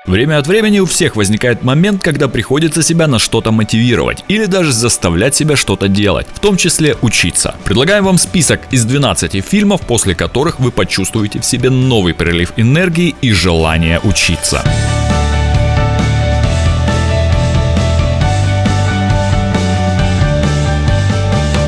Время от времени у всех возникает момент, когда приходится себя на что-то мотивировать или даже заставлять себя что-то делать, в том числе учиться. Предлагаем вам список из 12 фильмов, после которых вы почувствуете в себе новый прилив энергии и желание учиться.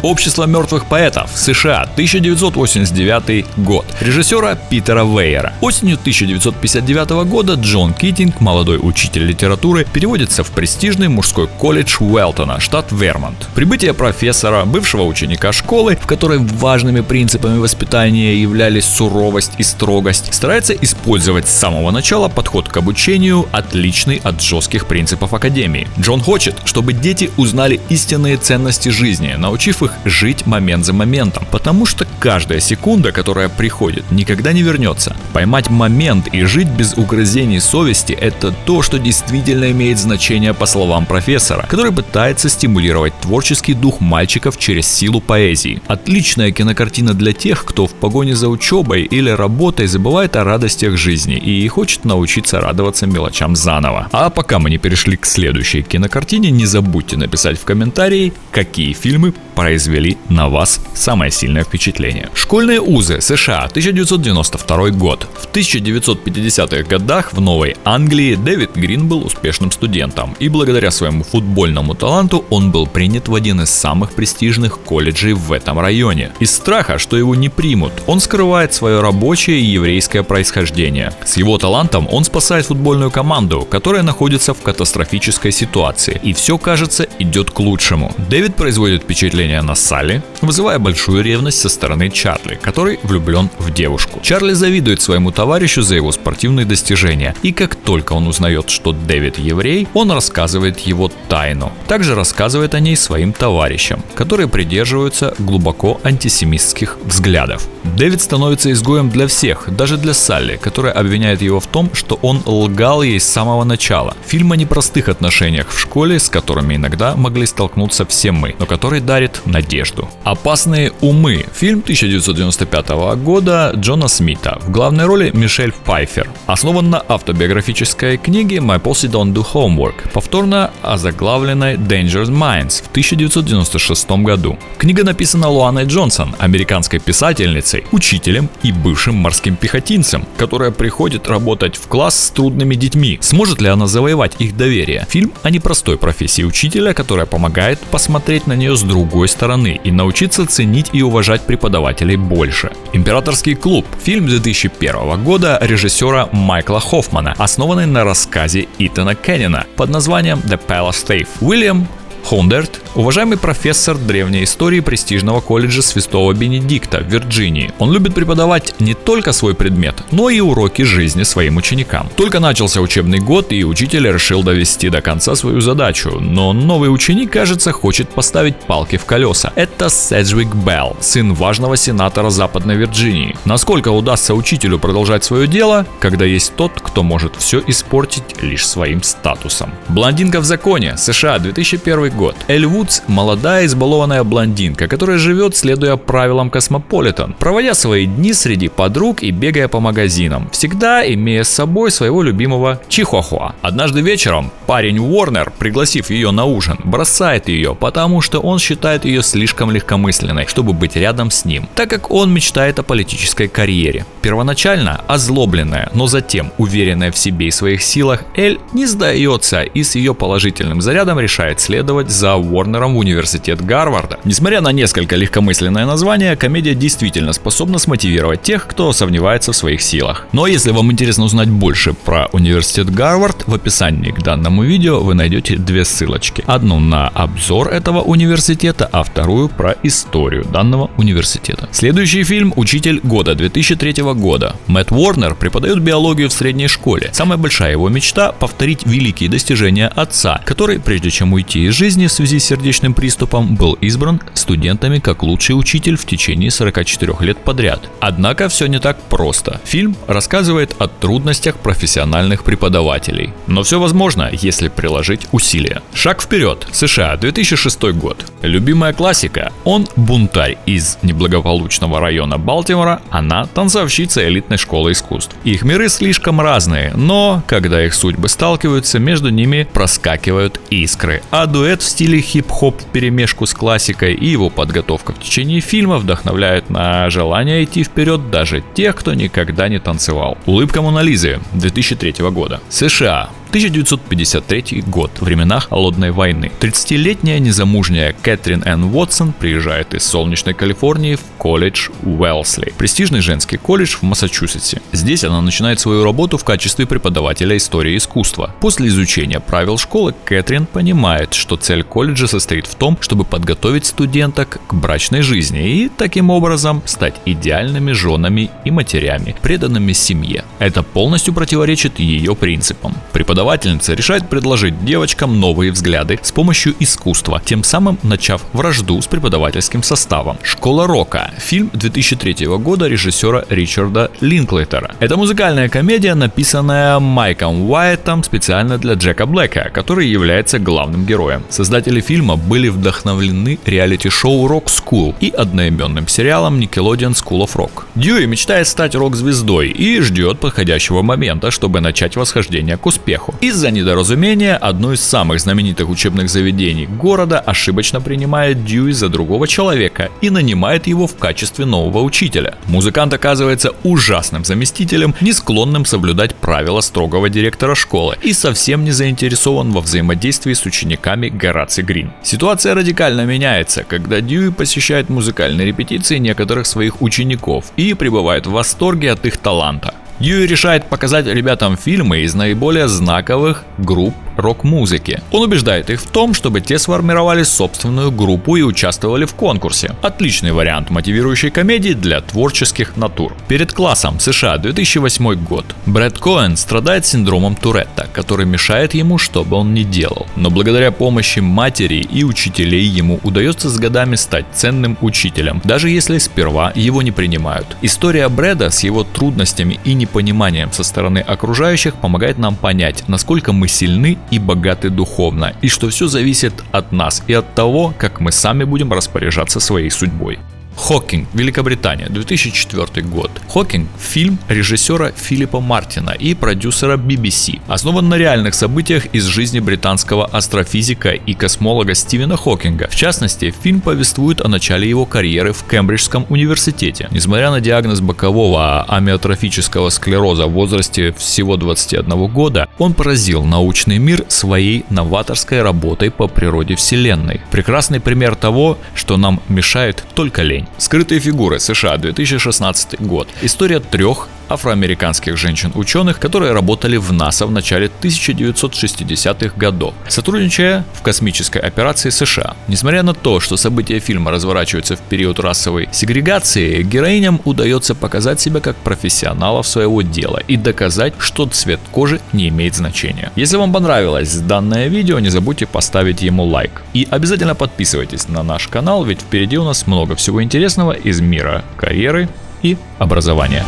«Общество мертвых поэтов», США, 1989 год, режиссера Питера Вейера. Осенью 1959 года Джон Китинг, молодой учитель литературы, переводится в престижный мужской колледж Уэлтона, штат Вермонт. Прибытие профессора, бывшего ученика школы, в которой важными принципами воспитания являлись суровость и строгость, старается использовать с самого начала подход к обучению, отличный от жестких принципов академии. Джон хочет, чтобы дети узнали истинные ценности жизни, научив их жить момент за моментом, потому что каждая секунда, которая приходит, никогда не вернется. Поймать момент и жить без угрызений совести – это то, что действительно имеет значение, по словам профессора, который пытается стимулировать творческий дух мальчиков через силу поэзии. Отличная кинокартина для тех, кто в погоне за учебой или работой забывает о радостях жизни и хочет научиться радоваться мелочам заново. А пока мы не перешли к следующей кинокартине, не забудьте написать в комментарии, какие фильмы произвели на вас самое сильное впечатление. «Школьные узы», США, 1992 год. В 1950-х годах в Новой Англии Дэвид Грин был успешным студентом, и благодаря своему футбольному таланту он был принят в один из самых престижных колледжей в этом районе. Из страха, что его не примут, он скрывает свое рабочее и еврейское происхождение. С его талантом он спасает футбольную команду, которая находится в катастрофической ситуации, и все, кажется, идет к лучшему. Дэвид производит впечатление на Салли, вызывая большую ревность со стороны Чарли, который влюблен в девушку. Чарли завидует своему товарищу за его спортивные достижения, и как только он узнает, что Дэвид еврей, он рассказывает его тайну. Также рассказывает о ней своим товарищам, которые придерживаются глубоко антисемитских взглядов. Дэвид становится изгоем для всех, даже для Салли, которая обвиняет его в том, что он лгал ей с самого начала. Фильм о непростых отношениях в школе, с которыми иногда могли столкнуться все мы, но который дарит надежду. «Опасные умы», фильм 1995 года Джона Смита, в главной роли Мишель Пфайффер. Основан на автобиографической книге My Posse Don't Do Homework, повторно озаглавленной Dangerous Minds в 1996 году. Книга написана Луаной Джонсон, американской писательницей, учителем и бывшим морским пехотинцем, которая приходит работать в класс с трудными детьми. Сможет ли она завоевать их доверие? Фильм о непростой профессии учителя, которая помогает посмотреть на нее с другой стороны и научиться ценить и уважать преподавателей больше. «Императорский клуб», фильм 2001 года режиссера Майкла Хоффмана, основанный на рассказе Итана Кеннина под названием The Palace Thief. Уильям Хондерт – уважаемый профессор древней истории престижного колледжа Святого Бенедикта в Вирджинии. Он любит преподавать не только свой предмет, но и уроки жизни своим ученикам. Только начался учебный год, и учитель решил довести до конца свою задачу, но новый ученик, кажется, хочет поставить палки в колеса. Это Седжвик Белл, сын важного сенатора Западной Вирджинии. Насколько удастся учителю продолжать свое дело, когда есть тот, кто может все испортить лишь своим статусом? «Блондинка в законе», США, 2001 год. Эль Вудс – молодая избалованная блондинка, которая живет, следуя правилам Космополитен, проводя свои дни среди подруг и бегая по магазинам, всегда имея с собой своего любимого чихуахуа. Однажды вечером парень Уорнер, пригласив ее на ужин, бросает ее, потому что он считает ее слишком легкомысленной, чтобы быть рядом с ним, так как он мечтает о политической карьере. Первоначально озлобленная, но затем уверенная в себе и своих силах, Эль не сдается и с ее положительным зарядом решает следовать за Уорнером в университет Гарварда. Несмотря на несколько легкомысленное название, комедия действительно способна смотивировать тех, кто сомневается в своих силах. Но если вам интересно узнать больше про университет Гарвард, в описании к данному видео вы найдете две ссылочки. Одну на обзор этого университета, а вторую про историю данного университета. Следующий фильм «Учитель года» 2003 года. Мэтт Уорнер преподает биологию в средней школе. Самая большая его мечта – повторить великие достижения отца, который, прежде чем уйти из жизни, жизни в связи с сердечным приступом, был избран студентами как лучший учитель в течение 44 лет подряд. Однако все не так просто. Фильм рассказывает о трудностях профессиональных преподавателей. Но все возможно, если приложить усилия. Шаг вперед. США, 2006 год. Любимая классика. Он бунтарь из неблагополучного района Балтимора, она танцовщица элитной школы искусств. Их миры слишком разные, но когда их судьбы сталкиваются, между ними проскакивают искры. А дуэт в стиле хип-хоп вперемешку с классикой и его подготовка в течение фильма вдохновляют на желание идти вперед даже тех, кто никогда не танцевал. Улыбка Моны Лизы, 2003 года. США. 1953 год, времена Холодной войны. 30-летняя незамужняя Кэтрин Энн Уотсон приезжает из солнечной Калифорнии в колледж Уэлсли, престижный женский колледж в Массачусетсе. Здесь она начинает свою работу в качестве преподавателя истории искусства. После изучения правил школы Кэтрин понимает, что цель колледжа состоит в том, чтобы подготовить студенток к брачной жизни и таким образом стать идеальными женами и матерями, преданными семье. Это полностью противоречит ее принципам. Преподавательница решает предложить девочкам новые взгляды с помощью искусства, тем самым начав вражду с преподавательским составом. «Школа рока» – фильм 2003 года режиссера Ричарда Линклейтера. Это музыкальная комедия, написанная Майком Уайтом специально для Джека Блэка, который является главным героем. Создатели фильма были вдохновлены реалити-шоу Rock School и одноименным сериалом Nickelodeon School of Rock. Дьюи мечтает стать рок-звездой и ждет подходящего момента, чтобы начать восхождение к успеху. Из-за недоразумения одно из самых знаменитых учебных заведений города ошибочно принимает Дьюи за другого человека и нанимает его в качестве нового учителя. Музыкант оказывается ужасным заместителем, не склонным соблюдать правила строгого директора школы и совсем не заинтересован во взаимодействии с учениками Гораци Грин. Ситуация радикально меняется, когда Дьюи посещает музыкальные репетиции некоторых своих учеников и пребывает в восторге от их таланта. Дьюи решает показать ребятам фильмы из наиболее знаковых групп рок-музыки. Он убеждает их в том, чтобы те сформировали собственную группу и участвовали в конкурсе. Отличный вариант мотивирующей комедии для творческих натур. Перед классом. США, 2008 год. Брэд Коэн страдает синдромом Туретта, который мешает ему, что бы он ни делал. Но благодаря помощи матери и учителей ему удается с годами стать ценным учителем, даже если сперва его не принимают. История Брэда с его трудностями и непониманием со стороны окружающих помогает нам понять, насколько мы сильны и богаты духовно, и что все зависит от нас и от того, как мы сами будем распоряжаться своей судьбой. Хокинг, Великобритания, 2004 год. Хокинг – фильм режиссера Филиппа Мартина и продюсера BBC. Основан на реальных событиях из жизни британского астрофизика и космолога Стивена Хокинга. В частности, фильм повествует о начале его карьеры в Кембриджском университете. Несмотря на диагноз бокового амиотрофического склероза в возрасте всего 21 года, он поразил научный мир своей новаторской работой по природе Вселенной. Прекрасный пример того, что нам мешает только лень. Скрытые фигуры. США, 2016 год. История трех афроамериканских женщин-ученых, которые работали в НАСА в начале 1960-х годов, сотрудничая в космической операции США. Несмотря на то, что события фильма разворачиваются в период расовой сегрегации, героиням удается показать себя как профессионалов своего дела и доказать, что цвет кожи не имеет значения. Если вам понравилось данное видео, не забудьте поставить ему лайк. И обязательно подписывайтесь на наш канал, ведь впереди у нас много всего интересного из мира карьеры и образования.